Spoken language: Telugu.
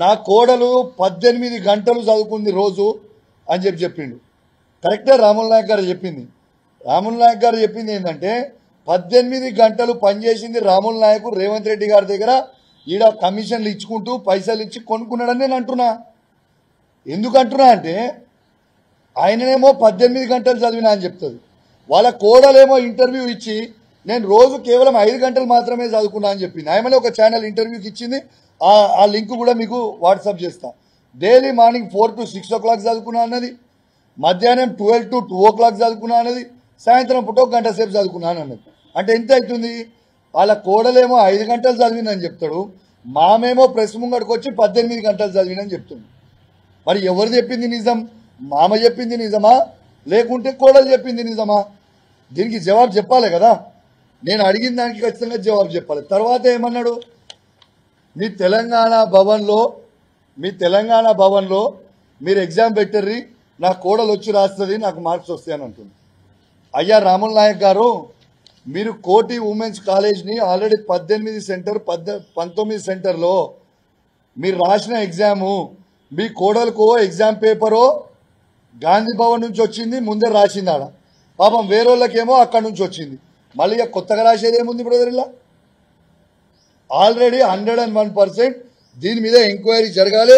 నా కోడలు 18 గంటలు చదువుకుంది రోజు అని చెప్పిండు. కరెక్టే రాముల్ నాయక్ గారు చెప్పింది. రాముల్ నాయక్ గారు చెప్పింది ఏంటంటే 18 గంటలు పనిచేసింది రాముల్ నాయక్ రేవంత్ రెడ్డి గారి దగ్గర ఈడ కమిషన్లు ఇచ్చుకుంటూ పైసలు ఇచ్చి కొనుక్కున్నాడని నేను అంటున్నా. ఎందుకు అంటున్నా అంటే ఆయననేమో 18 గంటలు చదివినా అని చెప్తుంది, వాళ్ళ కోడలేమో ఇంటర్వ్యూ ఇచ్చి నేను రోజు కేవలం 5 గంటలు మాత్రమే చదువుకున్నా అని చెప్పింది. ఆయమనే ఒక ఛానల్ ఇంటర్వ్యూకి ఇచ్చింది. ఆ లింక్ కూడా మీకు వాట్సాప్ చేస్తా. డైలీ మార్నింగ్ 4 to 6 o'clock చదువుకున్నా అన్నది, మధ్యాహ్నం 12 to 2 o'clock చదువుకున్నా అన్నది, సాయంత్రం పూట 1 గంట సేపు చదువుకున్నాను అన్నది. అంటే ఎంత అవుతుంది? వాళ్ళ కోడలేమో 5 గంటలు చదివిందని చెప్తాడు, మామేమో ప్రెస్ ముంగడికి వచ్చి 18 గంటలు చదివినని చెప్తుంది. మరి ఎవరు చెప్పింది నిజం? మామ చెప్పింది నిజమా లేకుంటే కోడలు చెప్పింది నిజమా? దీనికి జవాబు చెప్పాలి కదా. నేను అడిగిన దానికి ఖచ్చితంగా జవాబు చెప్పాలి. తర్వాత ఏమన్నాడు? మీ తెలంగాణ భవన్లో మీరు ఎగ్జామ్ పెట్టర్రి, నా కోడలు వచ్చి రాస్తుంది, నాకు మార్క్స్ వస్తాయని అంటుంది. అయ్యా రాముల్ నాయక్ గారు, మీరు కోటి ఉమెన్స్ కాలేజ్ని ఆల్రెడీ 19 సెంటర్లో మీరు రాసిన ఎగ్జాము, మీ కోడలకు ఎగ్జామ్ పేపరు గాంధీ భవన్ నుంచి వచ్చింది, ముందే రాసింది ఆడ. పాపం వేరేళ్ళకేమో అక్కడి నుంచి వచ్చింది. మళ్ళీ కొత్తగా రాసేది ఏముంది బ్రదర్? ఇలా ఆల్రెడీ 101% దీని మీద ఎంక్వైరీ జరగాలి.